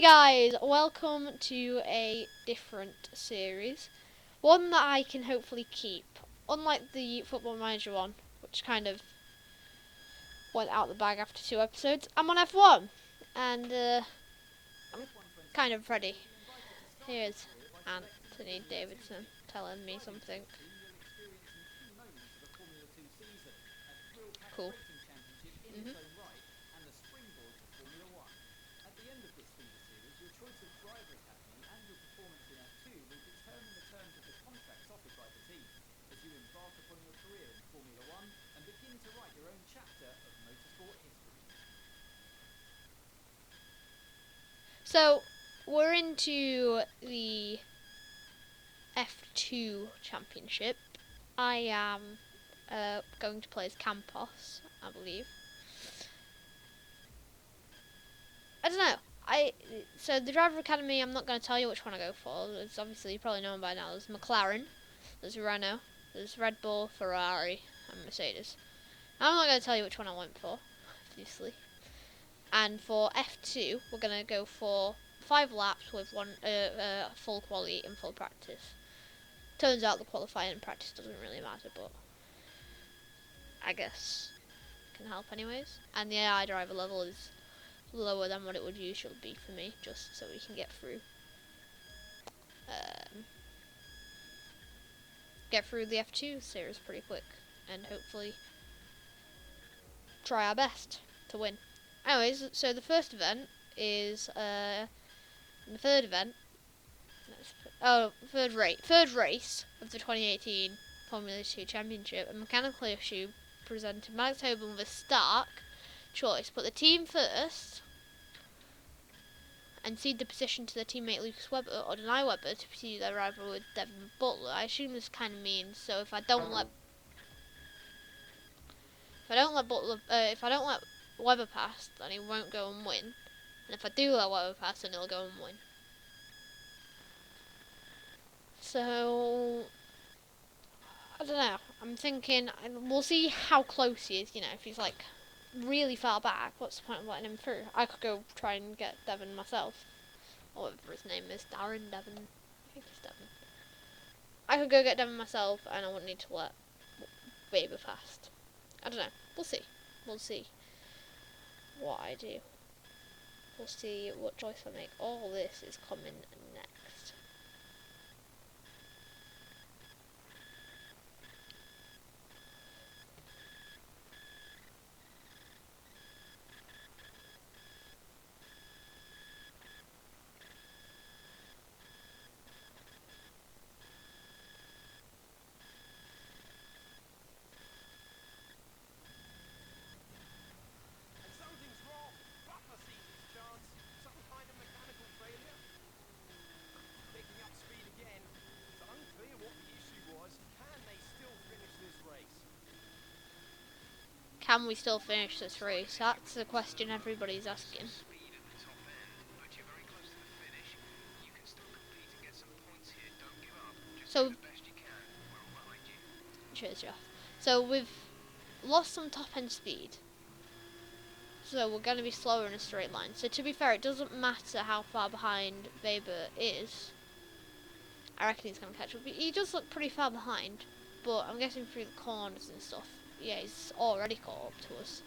Guys, welcome to a different series. One that I can hopefully keep. Unlike the Football Manager one, which kind of went out the bag after 2 episodes, I'm on F1. And I'm kind of ready. Here's Anthony Davidson telling me something. Cool. So, we're into the F2 Championship. I am going to play as Campos, I believe. I don't know. So the driver academy, I'm not going to tell you which one I go for. It's obviously, you probably know them by now. There's McLaren, there's Renault, there's Red Bull, Ferrari, and Mercedes. I'm not going to tell you which one I went for, obviously. And for F2, we're going to go for 5 laps with one full quali and full practice. Turns out the qualifying and practice doesn't really matter, but I guess it can help anyways. And the AI driver level is lower than what it would usually be for me, just so we can get through the F2 series pretty quick, and hopefully try our best to win. Anyways, so the first event is the third event. Third race of the 2018 Formula 2 Championship. A mechanical issue presented Max Hoban with a stark choice: put the team first and cede the position to their teammate Lucas Webber, or deny Webber to pursue their rival with Devon Butler. I assume this kind of means, so if I don't let Webber pass, then he won't go and win. And if I do let Webber pass, then he'll go and win. So I don't know. I'm thinking we'll see how close he is. You know, if he's like really far back, what's the point of letting him through? I could go try and get Devon myself, or whatever his name is, Darren Devon. I think it's Devon. I could go get Devon myself, and I wouldn't need to let Weber past. I don't know. We'll see. We'll see what I do. We'll see what choice I make. All this is coming next. Can we still finish this race? That's the question everybody's asking. So, cheers, Jeff. So we've lost some top end speed. So we're going to be slower in a straight line. So to be fair, it doesn't matter how far behind Weber is. I reckon he's going to catch up. He does look pretty far behind, but I'm guessing through the corners and stuff. Yeah, he's already caught up to us.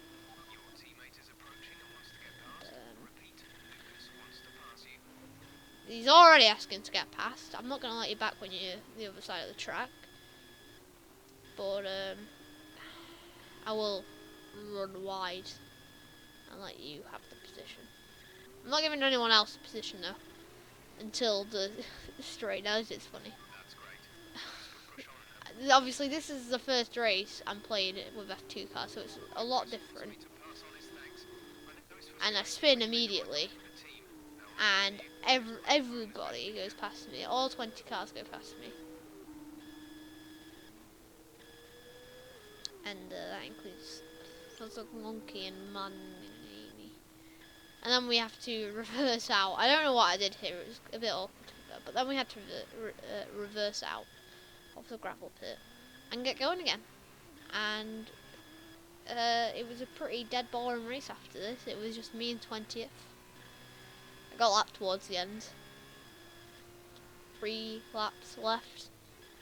He's already asking to get past. I'm not going to let you back when you're the other side of the track. But I will run wide and let you have the position. I'm not giving anyone else a position though until the straight nose. It's funny. Obviously, this is the first race I'm playing with F2 cars, so it's a lot different. And I spin immediately, and everybody goes past me. All 20 cars go past me, and that includes Monkey and Manini. And then we have to reverse out. I don't know what I did here. It was a bit awkward, but then we had to reverse out of the gravel pit and get going again. And it was a pretty dead boring race after this. It was just me in 20th I got lapped towards the end. 3 laps left.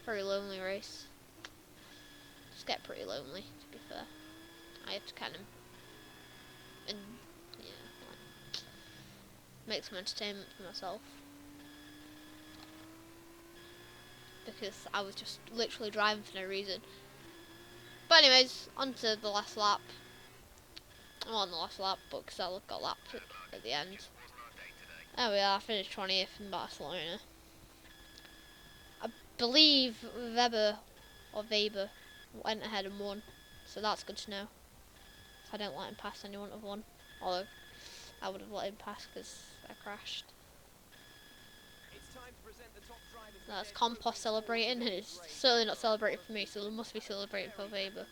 Very lonely race. Just get pretty lonely, to be fair. I have to kind of, and yeah, like, make some entertainment for myself. Because I was just literally driving for no reason. But anyways, on to the last lap. Well, on the last lap, but because I got lapped at the end. There we are, I finished 20th in Barcelona. I believe Weber went ahead and won, so that's good to know. I don't let him pass, and he wouldn't have won. Although, I would have let him pass because I crashed. That's Compost celebrating, and it's certainly not celebrating for me, so they must be celebrating for Weber.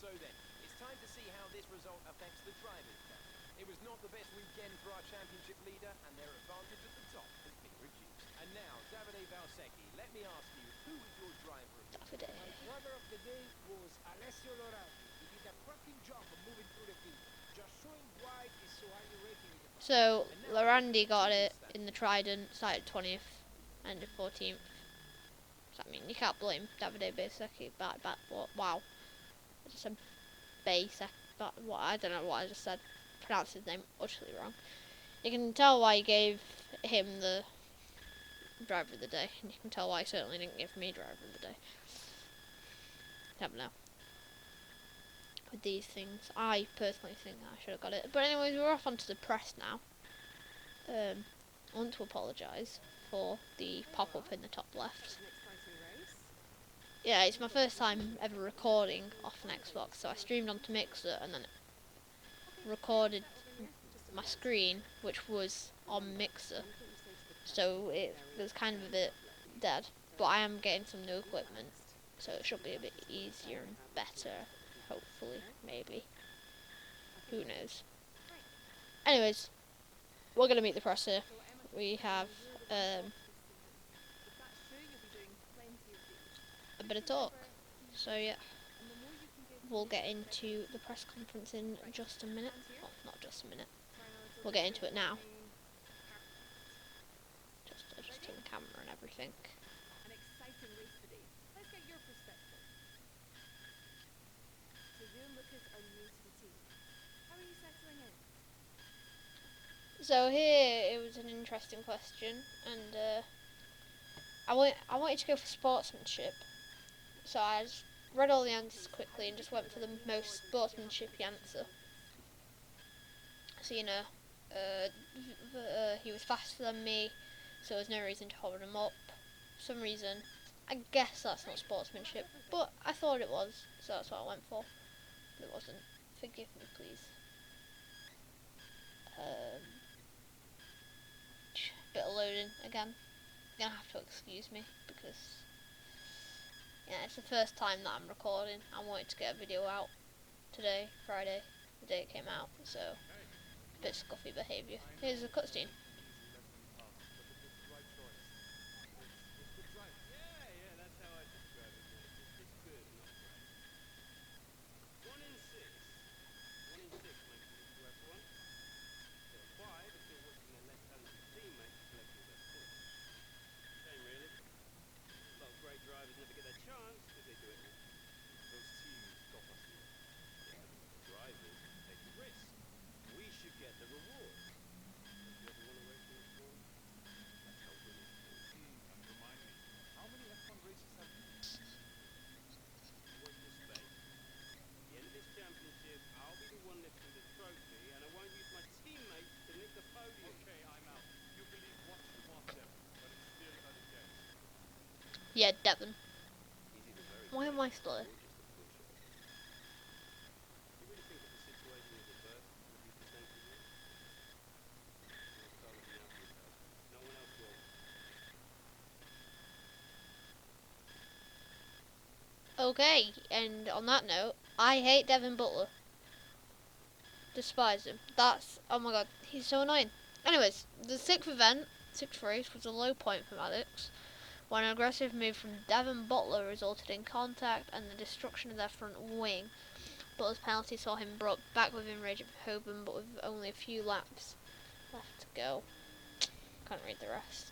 So then, it's time to see how this result affects the drivers' camp. It was not the best weekend for our championship leader, and their advantage at the top has been reduced. And now, Davide Valsecchi, let me ask you, who is your driver of the day? My driver of the day was Alessio Lorandi. He did a cracking job of moving through the field. Just showing why he's so highly rated in the So, Lorandi got it in the Trident, started 20th, ended 14th. So, I mean, you can't blame Davide Valsecchi. Wow. Just a basic, I don't know what I just said. Pronounced his name utterly wrong. You can tell why he gave him the driver of the day, and you can tell why he certainly didn't give me driver of the day. Never know. With these things, I personally think I should have got it. But anyways, we're off onto the press now. I want to apologise for the pop-up in the top left. Yeah, it's my first time ever recording off an Xbox, so I streamed onto Mixer and then recorded my screen, which was on Mixer, so it was kind of a bit dead. But I am getting some new equipment, so it should be a bit easier and better, hopefully, maybe. Who knows? Anyways, we're going to meet the press here. We have a bit of talk. So yeah, we'll get into the press conference in just a minute. Well, not just a minute. We'll get into it now. Just adjusting the camera and everything. An exciting race today. Let's get your perspective. So you and Lucas are new to the team. How are you settling in? So here it was an interesting question, and I wanted to go for sportsmanship. So I just read all the answers quickly and just went for the most sportsmanshipy answer. So, you know, he was faster than me, so there's no reason to hold him up. For some reason, I guess that's not sportsmanship, but I thought it was, so that's what I went for. But it wasn't. Forgive me, please. Bit of loading again. You're gonna have to excuse me because yeah, it's the first time that I'm recording. I wanted to get a video out today, Friday, the day it came out, so a bit scuffy behaviour. Here's a cutscene. Yeah, that's how I describe it, mate. It's good, not great. 1 in 6. 1 in 6 makes it into F1. So 5 if you're watching a less talented teammate collecting their points. Shame, really. A lot of great drivers never get their chance because they do it all. Those teams stop us here. Yeah, drivers take a risk. We should get the reward. Don't you ever want to race in F1? That's how winners feel. And remind me, how many F1 races have you? Watch this space. At the end of this championship, I'll be the one lifting the trophy, and I won't use my teammates to nick the podium. Okay, I'm out. You believe what you want, Devon, but it's still early days. Yeah, Devon. He's either very Why am I still or here? just a pushover. You really think if the situation was reversed, it would be the same for you? You'll start looking out for yourself. No one else will. Okay, and on that note, I hate Devin Butler. Despise him. Oh my god, he's so annoying. Anyways, the sixth race, was a low point for Maddox, when an aggressive move from Devin Butler resulted in contact and the destruction of their front wing, Butler's penalty saw him brought back within range of Hoban, but with only a few laps left to go. Can't read the rest.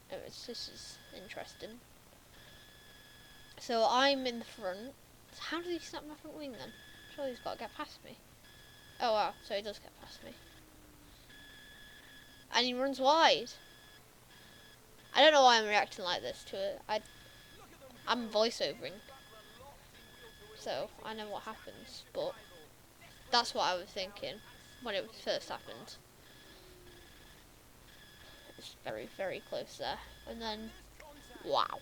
This is interesting. So I'm in the front. How did he snap my front wing then? Surely he's got to get past me. Oh wow, so he does get past me. And he runs wide. I don't know why I'm reacting like this to it. I'm voiceovering, so I know what happens, but that's what I was thinking when it first happened. It's very, very close there. And then, wow.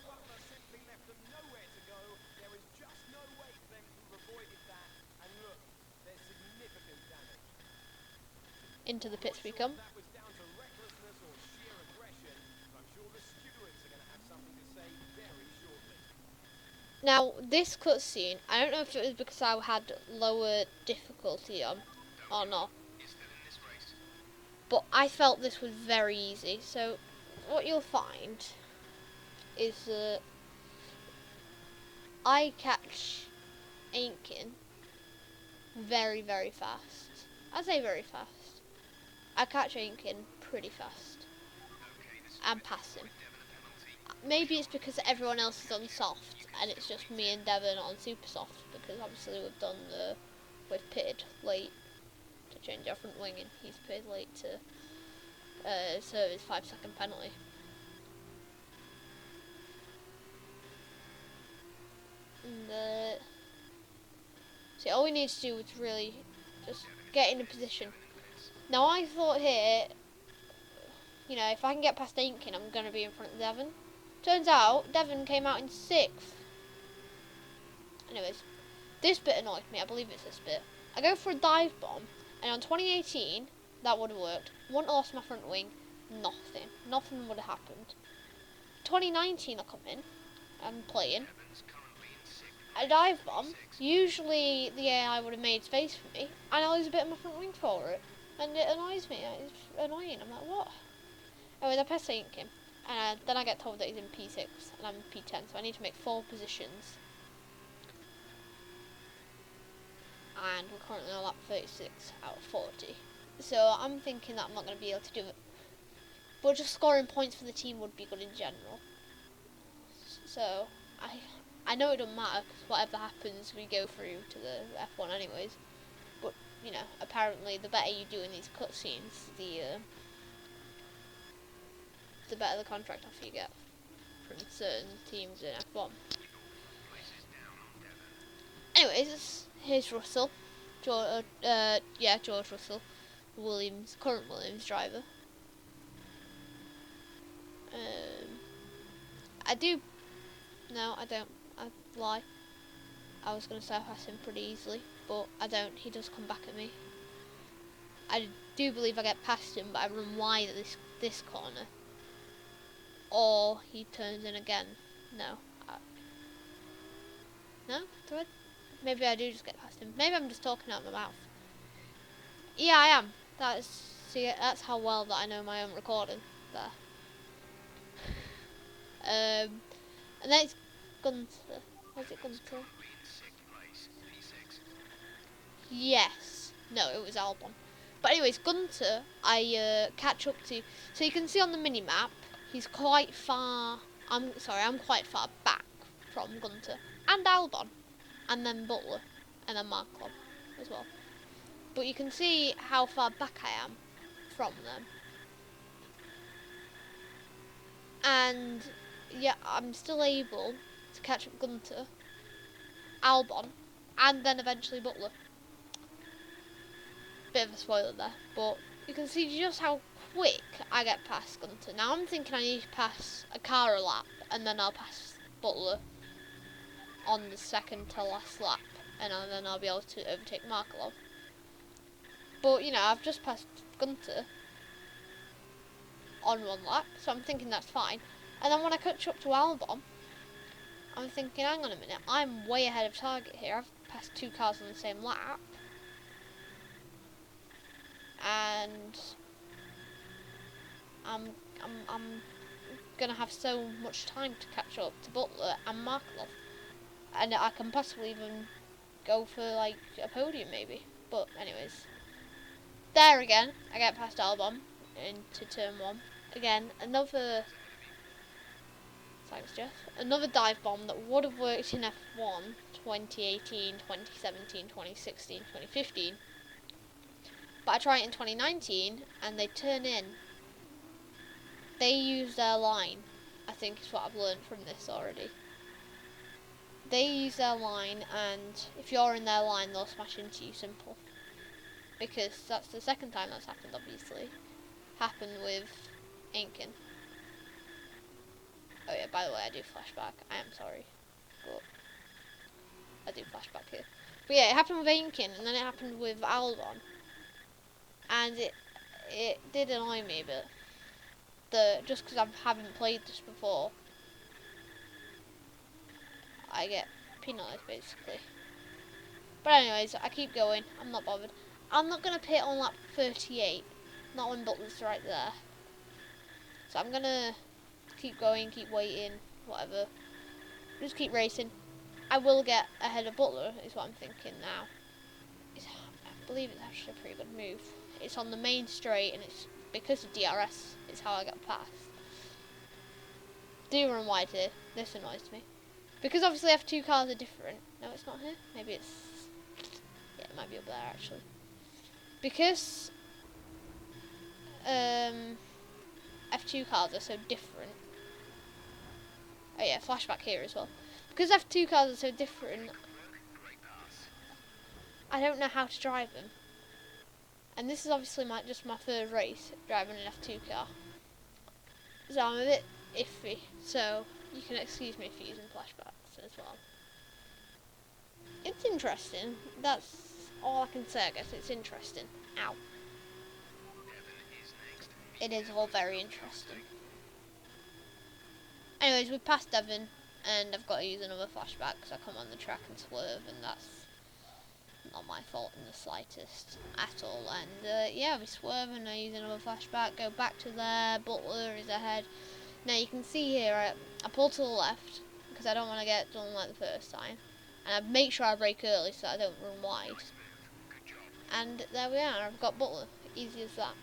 Into the pits we come. Now, this cutscene, I don't know if it was because I had lower difficulty on or not, but I felt this was very easy. So, what you'll find is that I catch Ainkin very, very fast. I say very fast. I catch Ainkin pretty fast and pass him. Maybe it's because everyone else is on soft and it's just me and Devon on super soft, because obviously we've pitted late to change our front wing and he's pitted late to serve his 5-second penalty. And see, all we need to do is really just get in a position. Now I thought here, you know, if I can get past Ainkin, I'm going to be in front of Devon. Turns out, Devon came out in 6th. Anyways, this bit annoyed me. I believe it's this bit. I go for a dive bomb, and on 2018, that would have worked. Wouldn't have lost my front wing. Nothing. Nothing would have happened. 2019, I come in. I'm playing. A dive bomb. Usually, the AI would have made space for me, and I lose a bit of my front wing for it. And it annoys me. It's annoying. I'm like, what? Anyways, I press Ainkin. And then I get told that he's in P6 and I'm in P10, so I need to make 4 positions. And we're currently on lap 36 out of 40. So I'm thinking that I'm not going to be able to do it. But just scoring points for the team would be good in general. So I know it doesn't matter, because whatever happens we go through to the F1 anyways. But, you know, apparently the better you do in these cutscenes, the better the contract offer you get from certain teams in F1. Anyways, here's Russell. George Russell. Current Williams driver. No, I don't. I lie. I was going to say I pass him pretty easily, but I don't. He does come back at me. I do believe I get past him, but I run wide at this corner. Or he turns in again. No. No? Do I? Maybe I do just get past him. Maybe I'm just talking out my mouth. Yeah, I am. That's how well that I know my own recording. There. And then it's Gunter. Was it Gunter? Yes. No, it was Albon. But anyways, Gunter, I catch up to. So you can see on the mini map, he's quite far. I'm quite far back from Gunter and Albon, and then Butler, and then Markov as well. But you can see how far back I am from them. And yeah, I'm still able to catch up Gunter, Albon, and then eventually Butler. Bit of a spoiler there, but you can see just how quick I get past Gunter. Now I'm thinking I need to pass a car a lap, and then I'll pass Butler on the second to last lap, and then I'll be able to overtake Markelov. But, you know, I've just passed Gunter on 1 lap, so I'm thinking that's fine. And then when I catch up to Albon, I'm thinking, hang on a minute, I'm way ahead of target here. I've passed 2 cars on the same lap. And I'm gonna have so much time to catch up to Butler and Markelov. And I can possibly even go for like a podium maybe. But anyways, there again, I get past Albon into turn 1. Again, another, thanks Jeff, another dive bomb that would have worked in F1 2018, 2017, 2016, 2015. But I try it in 2019 and they turn in. They use their line, I think is what I've learned from this already. They use their line, and if you're in their line, they'll smash into you, simple. Because that's the second time that's happened, obviously. Happened with Ainken. Oh yeah, by the way, I do flashback. I am sorry. But I do flashback here. But yeah, it happened with Ainken, and then it happened with Albon. And it did annoy me a bit. Just because I haven't played this before, I get penalised basically. But anyways, I keep going. I'm not bothered. I'm not going to pit on lap 38. Not when Butler's right there. So I'm going to keep going, keep waiting, whatever. Just keep racing. I will get ahead of Butler, is what I'm thinking now. I believe it's actually a pretty good move. It's on the main straight, and it's because of DRS is how I got past. Do run wide here. This annoys me. Because obviously F2 cars are different. No, it's not here. Maybe it's... Yeah, it might be up there, actually. Because... F2 cars are so different. Oh yeah, flashback here as well. Because F2 cars are so different, I don't know how to drive them. And this is obviously just my third race driving an F2 car. So I'm a bit iffy. So you can excuse me for using flashbacks as well. It's interesting. That's all I can say, I guess. It's interesting. Ow. It is all very interesting. Anyways, we passed Devon, and I've got to use another flashback because I come on the track and swerve, and that's not my fault in the slightest at all. And yeah, we swerve and I use another flashback, go back to there, Butler is ahead. Now you can see here, I pull to the left because I don't want to get done like the first time. And I make sure I brake early so I don't run wide. And there we are, I've got Butler, easy as that.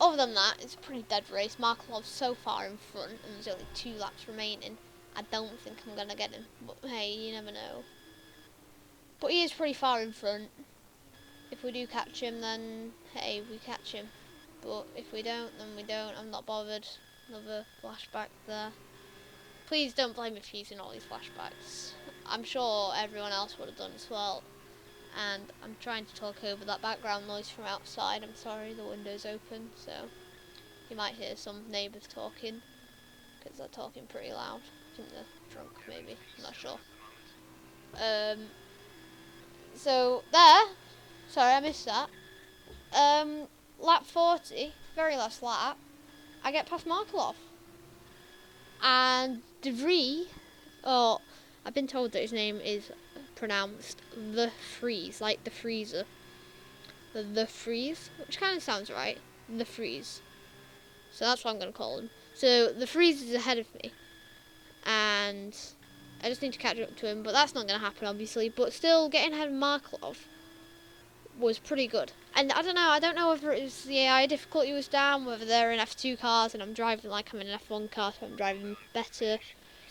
Other than that, it's a pretty dead race. Markelov's so far in front and there's only 2 laps remaining. I don't think I'm going to get him, but hey, you never know. But he is pretty far in front. If we do catch him, then hey, we catch him. But if we don't, then we don't. I'm not bothered. Another flashback there. Please don't blame me for using all these flashbacks. I'm sure everyone else would have done as well. And I'm trying to talk over that background noise from outside. I'm sorry, the window's open, so you might hear some neighbours talking, because they're talking pretty loud. I think they're drunk, maybe. I'm not sure. So there. Sorry, I missed that. Lap 40, very last lap, I get past Markelov. And DeVries, I've been told that his name is pronounced The Freeze, like the freezer. The Freeze, which kind of sounds right. The Freeze. So that's what I'm going to call him. So the Freeze is ahead of me. And I just need to catch up to him, but that's not going to happen, obviously. But still, getting ahead of Markelov was pretty good. And I don't know whether it was the AI difficulty was down, whether they're in F2 cars and I'm driving like I'm in an F1 car, so I'm driving better.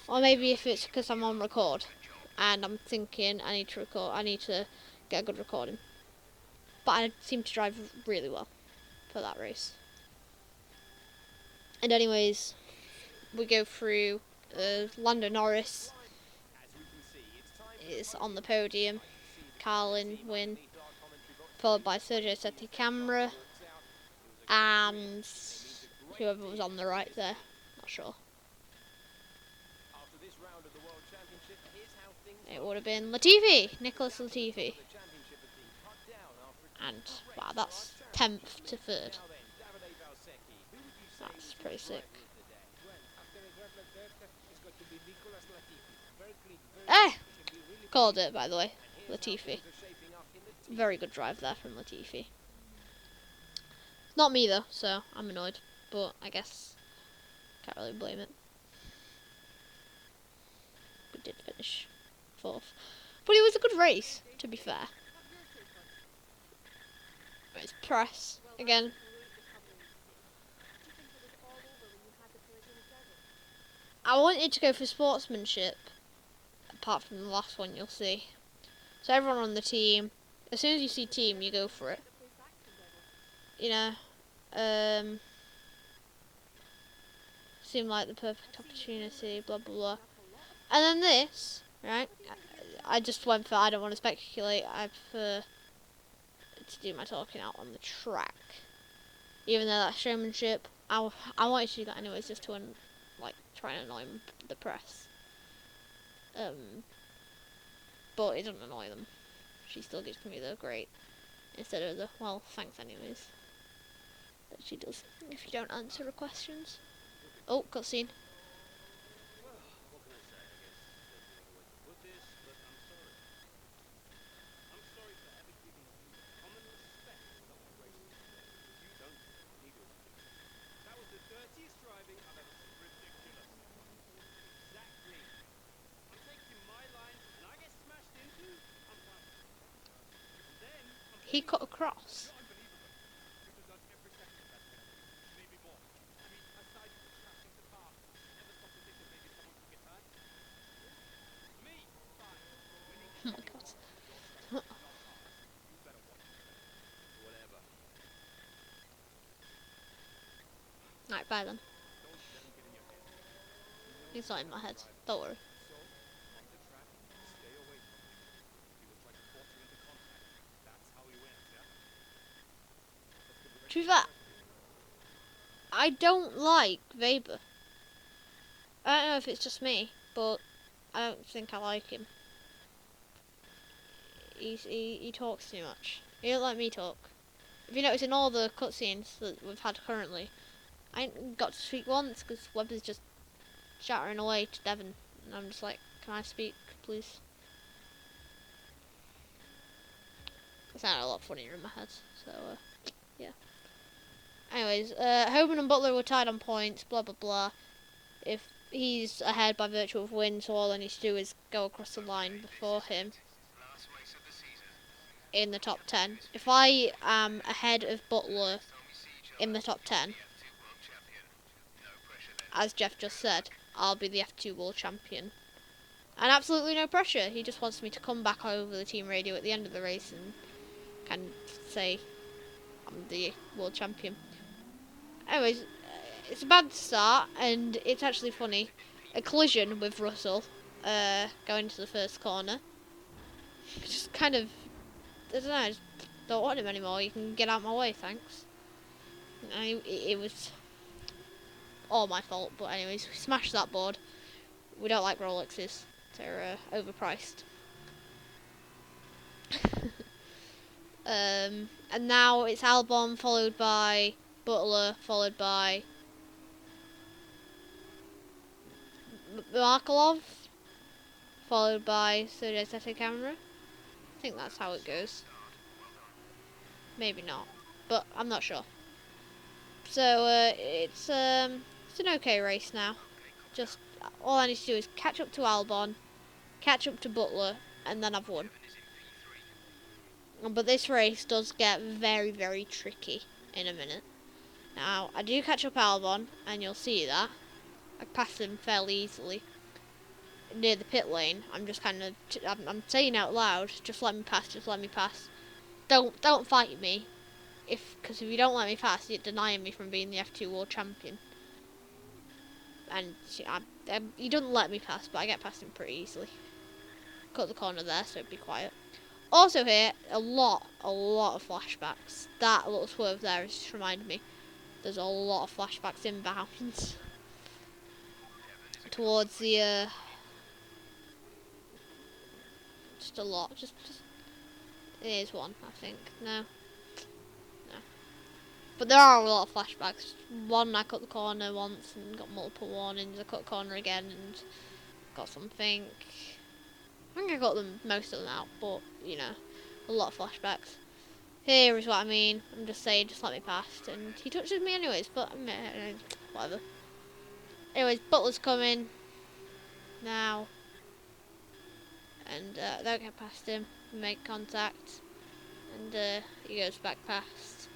Or maybe if it's because I'm on record and I'm thinking I need to get a good recording. But I seem to drive really well for that race. And anyways, we go through Lando Norris is on the podium, Carlin win, followed by Sergio Sette Camera and whoever was on the right there, not sure. It would have been Latifi, Nicholas Latifi. And wow, that's 10th to 3rd. That's pretty sick. Called it, by the way. Latifi. Very good drive there from Latifi. Not me though, so I'm annoyed. But I guess can't really blame it. We did finish 4th. But it was a good race, to be fair. Have your take on it. It's press Well, again. that's a great recovery. Do you think it was all over when you had the collision with Devon? I wanted to go for sportsmanship, apart from the last one you'll see. So everyone on the team, as soon as you see team, you go for it. The place acting, Devon. You know, seemed like the perfect opportunity, blah blah blah. And then this, right? I just went for, I don't want to speculate, I prefer to do my talking out on the track. Even though that's showmanship, I wanted to do that anyways, just to like try and annoy the press. But it doesn't annoy them. She still gives me the great instead of the well, thanks anyways. That she does if you don't answer her questions. Oh, cutscene. Well, what can I say? I guess there's no other way to put this, but I'm sorry. I'm sorry for ever giving you the common respect that we racers deserve, because you don't deserve it, neither of you. That was the dirtiest driving I've ever seen. Ridiculous. Exactly. I'm taking my lines, and I get smashed into. I'm fine with it. And then I'm He pulling cut over. across. You're unbelievable. You deserve every second of that penalty, maybe more. I mean, aside from crashing the car, ever stop to think that maybe someone could get hurt? Me, fine. Winning Oh my everyone. god. Your track, not ours. You better watch yourself. Whatever. Right, bye then. Don't let him get in your head. You know He's not in my how to head. drive. Don't worry. So, on the track, stay away from him. He will try to force you into contact. That's how he wins, yeah? Let's get ready To be for the fair, rest of it. I don't like Weber. I don't know if it's just me, but I don't think I like him. He talks too much. He don't let me talk. If you notice in all the cutscenes that we've had currently, I ain't got to speak once because Weber's just chattering away to Devon, and I'm just like, can I speak, please? It sounded a lot funnier in my head, so yeah. Anyways, Hoban and Butler were tied on points, blah blah blah. If he's ahead by virtue of win, so all I need to do is go across the line before him in the top 10. If I am ahead of Butler in the top 10, as Jeff just said, I'll be the F2 World Champion. And absolutely no pressure. He just wants me to come back over the team radio at the end of the race and can say I'm the World Champion. Anyways, it's a bad start, and it's actually funny. A collision with Russell, going to the first corner. Just kind of, I don't know, I just don't want him anymore. You can get out of my way, thanks. It was all my fault, but anyways, we smashed that board. We don't like Rolexes. They're overpriced. And now it's Albon followed by Butler, followed by Markelov, followed by Sergei Camera. I think that's how it goes. Maybe not, but I'm not sure. So it's an okay race now. Just all I need to do is catch up to Albon, catch up to Butler, and then I've won. But this race does get very, very tricky in a minute. Now, I do catch up Albon, and you'll see that. I pass him fairly easily. Near the pit lane, I'm just kind of, I'm saying out loud, just let me pass, just let me pass. Don't fight me, because if you don't let me pass, you're denying me from being the F2 World Champion. And he doesn't let me pass, but I get past him pretty easily. Cut the corner there, so be quiet. Also here, a lot of flashbacks. That little swerve there has just reminded me. There's a lot of flashbacks inbound towards the just a lot. Just here's one, I think. No. But there are a lot of flashbacks. One, I cut the corner once and got multiple warnings. I cut the corner again and got something. I think I got most of them out, but you know, a lot of flashbacks. Here is what I mean. I'm just saying, just let me pass. And he touches me anyways, but whatever. Anyways, Butler's coming now. and don't get past him. We make contact, and he goes back past.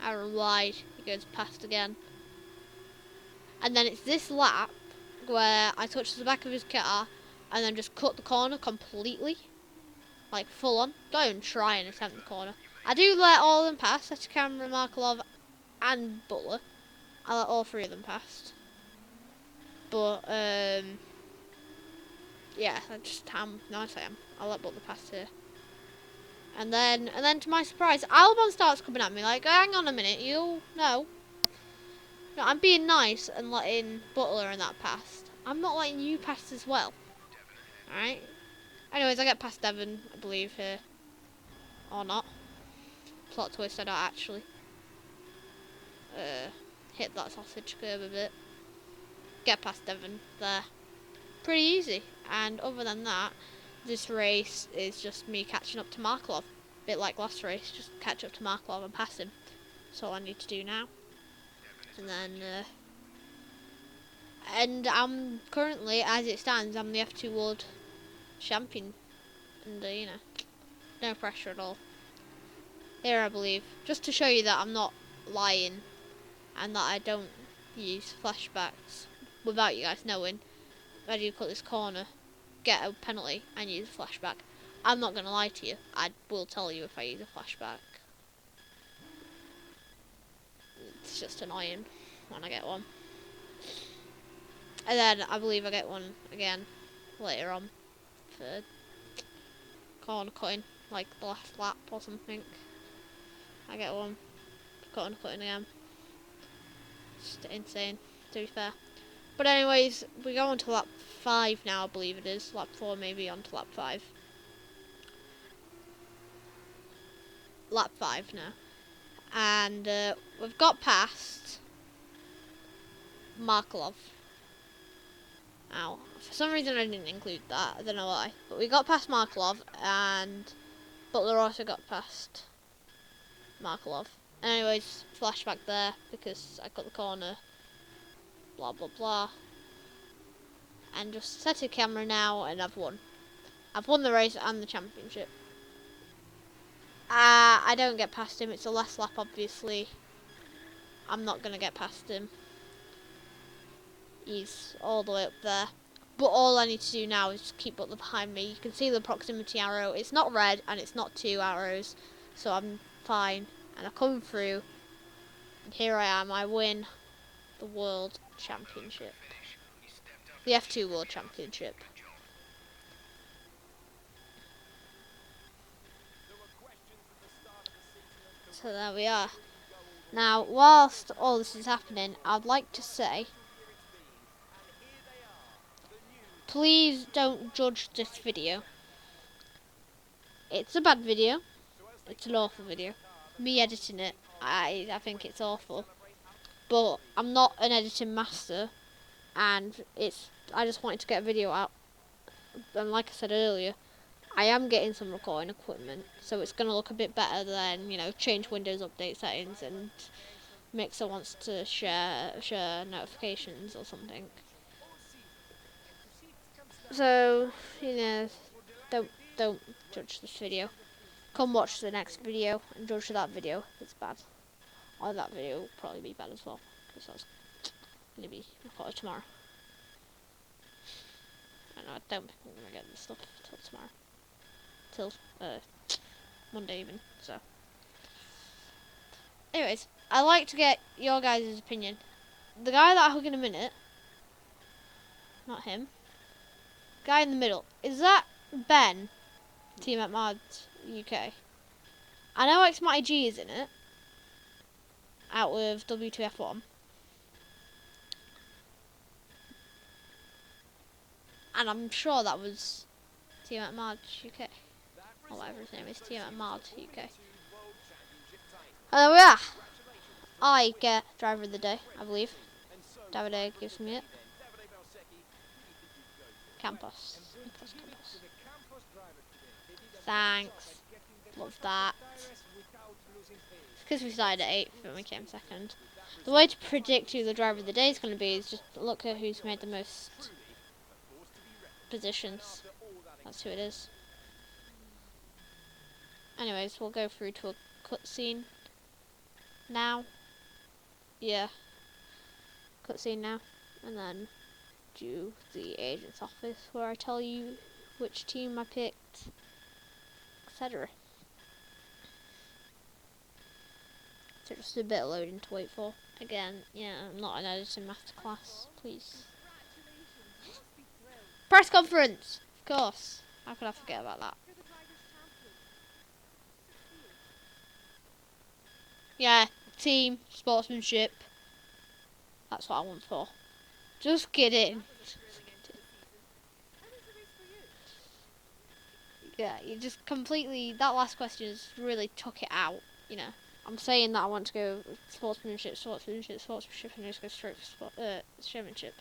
Aaron wide, he goes past again. And then it's this lap where I touch the back of his car and then just cut the corner completely. Like full on. Don't even try and attempt the corner. I do let all of them pass, Seta Cameron, Markelov and Butler. I let all three of them pass. But yeah, that's just how nice I am. I let Butler pass here. And then to my surprise, Albon starts coming at me like, hang on a minute, you no. No, I'm being nice and letting Butler and that pass. I'm not letting you pass as well. Alright? Anyways, I get past Devon, I believe, here. Or not. Plot twist, I don't actually. Hit that sausage curb a bit. Get past Devon there. Pretty easy. And other than that, this race is just me catching up to Markelov. Bit like last race, just catch up to Markelov and pass him. That's all I need to do now. And then, and I'm currently, as it stands, I'm the F2 World Champion. And, you know, no pressure at all. Here, I believe. Just to show you that I'm not lying. And that I don't use flashbacks without you guys knowing. I do cut this corner, get a penalty, and use a flashback. I'm not going to lie to you. I will tell you if I use a flashback. It's just annoying when I get one. And then I believe I get one again later on for corner cutting, like the last lap or something. I get one corner cutting again. Just insane, to be fair. But anyways, we go on to lap 5 now, I believe it is. Lap 4 maybe on to lap 5. Lap 5 now. And we've got past Markelov. Now, for some reason I didn't include that, I don't know why. But we got past Markelov, and Butler also got past Markelov. Anyways, flashback there, because I cut the corner. Blah, blah, blah. And just set a camera now, and I've won. I've won the race and the championship. I don't get past him, it's a last lap, obviously. I'm not going to get past him. He's all the way up there. But all I need to do now is just keep Butler behind me. You can see the proximity arrow. It's not red, and it's not 2 arrows. So I'm fine. And I come through. And here I am. I win the World Championship. The F2 World Championship. So there we are. Now, whilst all this is happening, I'd like to say, please don't judge this video. It's a bad video. It's an awful video. Me editing it, I think it's awful. But I'm not an editing master, and I just wanted to get a video out. And like I said earlier, I am getting some recording equipment, so it's going to look a bit better than, you know, change Windows update settings and Mixer wants to share notifications or something. So, you know, don't judge this video. Come watch the next video and judge that video if it's bad. Or that video will probably be bad as well, because that's going to be recorded tomorrow. And I don't think I'm going to get this stuff till tomorrow. Till Monday even, so. Anyways, I like to get your guys' opinion. The guy that I hug in a minute, not him, guy in the middle, is that Ben, Team at Mods UK? I know X-Mighty G is in it, out with W2F1. And I'm sure that was Team at Mods UK. Or whatever his name is, Team at Mods UK. And there we are. I get Driver of the Day, I believe. Davide gives me it. Campos. Thanks. Love that. It's because we started at 8th and we came 2nd. The way to predict who the Driver of the Day is going to be is just look at who's made the most positions. That's who it is. Anyways, we'll go through to a cutscene now. Yeah, cutscene now, and then do the agent's office where I tell you which team I picked, etc. So just a bit of loading to wait for. Again, yeah, I'm not an editing masterclass, please. Congratulations. You must be thrilled. Press conference! Of course. How could I forget about that? You're the drivers' champion. What's it feel? Yeah, team, sportsmanship. That's what I want for. Just kidding. That was a thrilling end to the season. How was the race for you? Yeah, you just completely, that last question just really took it out, you know. I'm saying that I want to go sportsmanship, sportsmanship, sportsmanship, and just go straight for showmanship.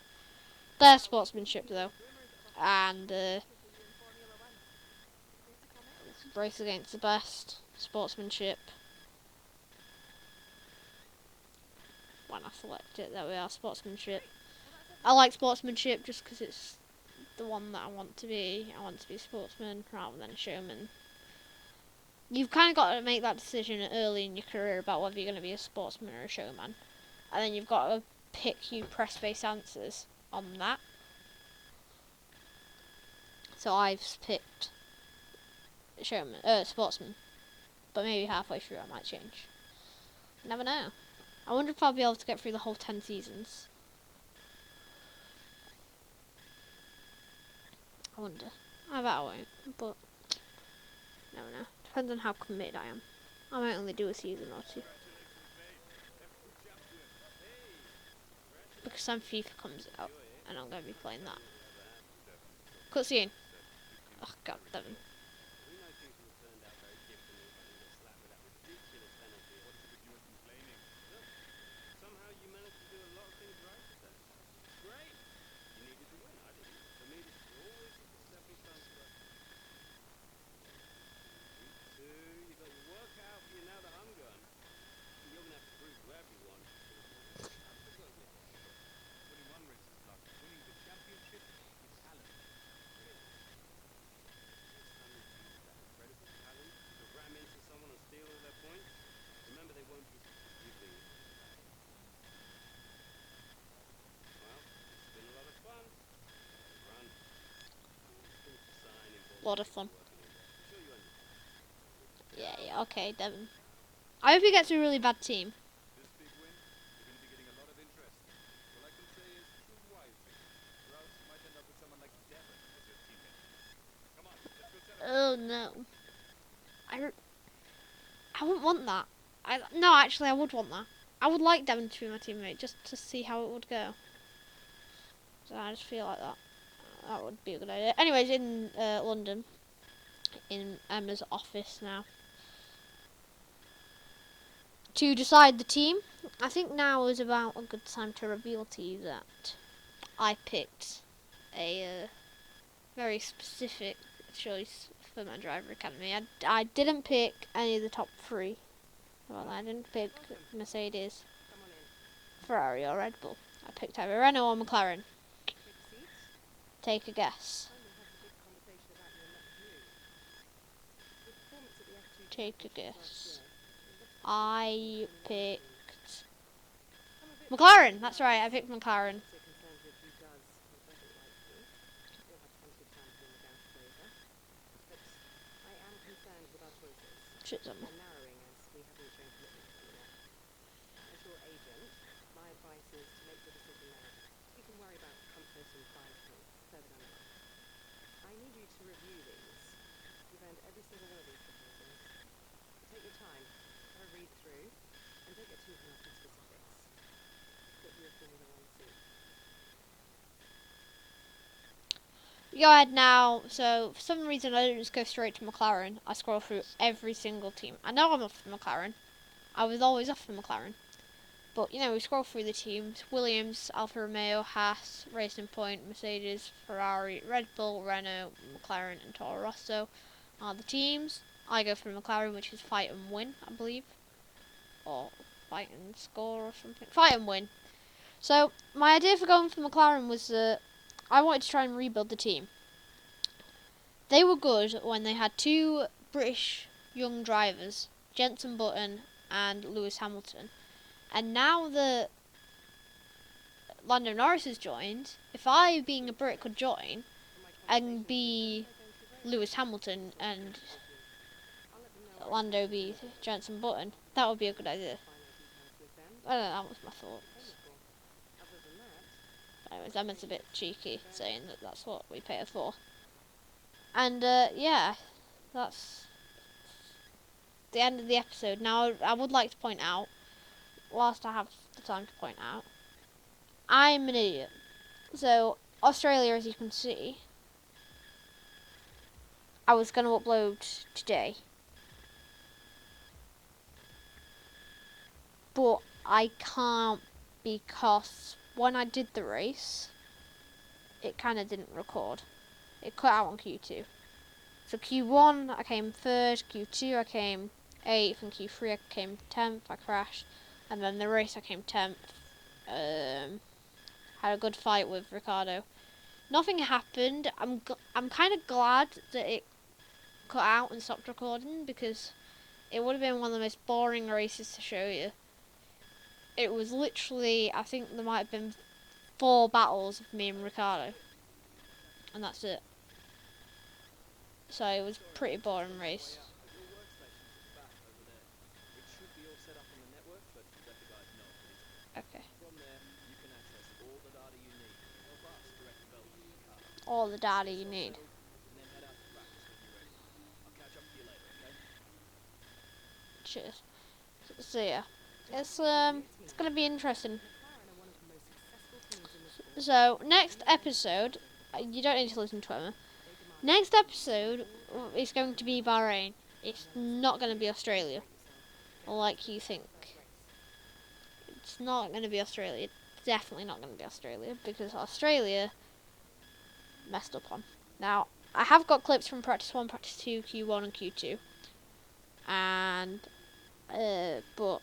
Their sportsmanship, though. And, For you in Formula One. Care to comment? race against the best, sportsmanship. When I select it, there we are, sportsmanship. I like sportsmanship just because it's the one that I want to be. I want to be a sportsman rather than a showman. You've kind of got to make that decision early in your career about whether you're going to be a sportsman or a showman. And then you've got to pick your press-based answers on that. So I've picked sportsman. But maybe halfway through I might change. Never know. I wonder if I'll be able to get through the whole 10 seasons. I wonder. I bet I won't, but never know. Depends on how committed I am. I might only do a season or two. Because some FIFA comes out, and I'm going to be playing that. Cutscene. Oh god, Devon. We know things would have turned out very differently if I didn't get slapped with that ridiculous penalty. What is it that you were complaining? Look, somehow you managed to do a lot of things right today. Great! You needed to win, I didn't. For me, this is always just a stepping stone to that. You two, you got your work out for you now that I'm gone. You're going to have to prove to everyone. Absolutely. Winning one race is luck. Winning the championship is talent. Incredible talent to ram into someone and steal all their points. Remember, they won't be forgiving of that. Well, it's been a lot of fun. Run. Finish the sign involving Lot of fun. working in there. I'm sure you understand. Yeah, okay, Devon. I hope he gets a really bad team. This big win, you're going to be getting a lot of interest. All I can say is choose wisely, or else you might end up with someone like Devon as your teammate. Come on, let's go celebrate. Oh no. I wouldn't want that. No, actually, I would want that. I would like Devon to be my teammate just to see how it would go. So I just feel like that. That would be a good idea. Anyways, in London, in Emma's office now. To decide the team, I think now is about a good time to reveal to you that I picked a very specific choice for my driver academy. I didn't pick any of the top three. Well, I didn't pick Mercedes, Come on in. Ferrari, or Red Bull. I picked either Renault or McLaren. Take a seat. Take a guess. Finally had a big conversation about you and met with you. Your performance at the F2 Take a Championship guess. last year, it looks I picked I'm a bit McLaren. That's right. I picked McLaren. so concerned with who does or doesn't like you. You'll have plenty of time to win the Gauss Blazer. But I am concerned with our choices. Shit, They're narrowing as we haven't shown commitment to you yet. As your agent, my advice is to make your decision now. You can worry about comfort and prize points further down the line. I need you to review these. You've earned every single one of these proposals. Take your time, have a read through, and don't get too hung up in specifics. Put you a Formula One seat. Go ahead now. So, for some reason, I didn't just go straight to McLaren. I scroll through every single team. I know I'm off for McLaren. I was always off for McLaren. But, you know, we scroll through the teams. Williams, Alfa Romeo, Haas, Racing Point, Mercedes, Ferrari, Red Bull, Renault, McLaren, and Toro Rosso are the teams. I go for McLaren, which is fight and win, I believe. Or fight and score or something. Fight and win. So, my idea for going for McLaren was that I wanted to try and rebuild the team. They were good when they had two British young drivers, Jenson Button and Lewis Hamilton. And now that Lando Norris has joined, if I, being a Brit, could join and be Lewis Hamilton and Lando be Jenson Button, that would be a good idea. I don't know, that was my thoughts. Anyways, Emma's a bit cheeky, saying that that's what we pay her for. And, yeah, that's the end of the episode. Now, I would like to point out, whilst I have the time to point out, I'm an idiot. So, Australia, as you can see, I was going to upload today. But I can't because when I did the race, it kind of didn't record. It cut out on Q2. So Q1 I came third, Q2 I came 8th, and Q3 I came 10th, I crashed. And then the race I came 10th. Had a good fight with Ricardo. Nothing happened. I'm kind of glad that it cut out and stopped recording, because it would have been one of the most boring races to show you. It was literally, I think there might have been 4 battles of me and Ricardo, and that's it. So it was a pretty boring race. Your workstation's at the back over there. It should be all set up on the network, but let the guys know when it's Okay. from there, you can access all the data you need to help us direct development of the car. All the data you need. And then head out to practice when you're ready. I'll catch up with you later, okay? Cheers. So yeah, it's gonna be interesting. So next episode, you don't need to listen to Emma. Next episode is going to be Bahrain. It's not going to be Australia, like you think. It's not going to be Australia. It's definitely not going to be Australia, because Australia messed up on. Now, I have got clips from Practice 1, Practice 2, Q1 and Q2. And, but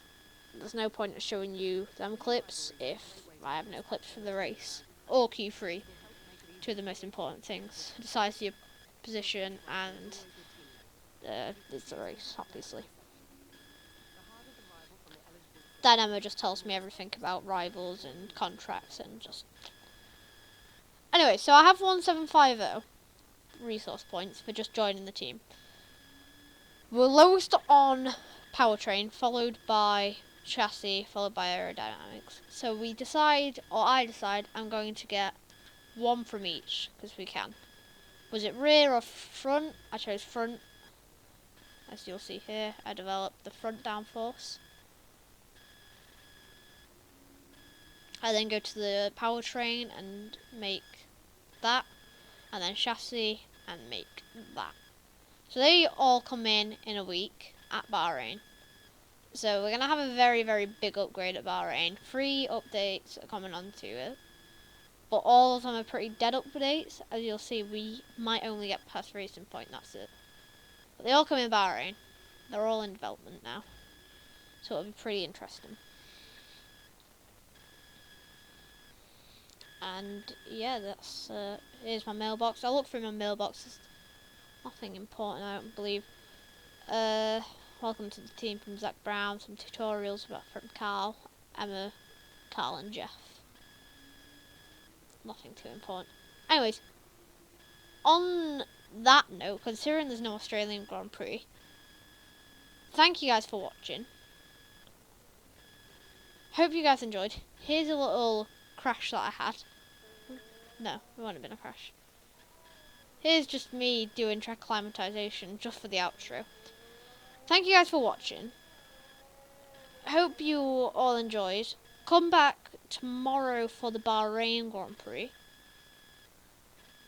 there's no point in showing you them clips if I have no clips from the race. Or Q3. Two of the most important things. Besides your position and it's the race, obviously. Then Emma just tells me everything about rivals and contracts and just... Anyway, so I have 1750 resource points for just joining the team. We're lowest on powertrain, followed by chassis, followed by aerodynamics. So we decide, or I decide, I'm going to get 1 from each, because we can. Was it rear or front? I chose front. As you'll see here, I developed the front downforce. I then go to the powertrain and make that, and then chassis and make that. So they all come in a week at Bahrain. So we're going to have a very, very big upgrade at Bahrain. 3 updates are coming onto it. But all of them are pretty dead updates. As you'll see, we might only get past Racing Point, that's it. But they all come in Bahrain. They're all in development now. So it'll be pretty interesting. And yeah, that's here's my mailbox. I'll look through my mailbox. There's nothing important, I don't believe. Welcome to the team from Zach Brown. Some tutorials from Carl, Emma, Carl and Jeff. Nothing too important. Anyways, on that note, considering there's no Australian Grand Prix, thank you guys for watching. Hope you guys enjoyed. Here's a little crash that I had. No, it won't have been a crash. Here's just me doing track acclimatization just for the outro. Thank you guys for watching. Hope you all enjoyed. Come back tomorrow for the Bahrain Grand Prix.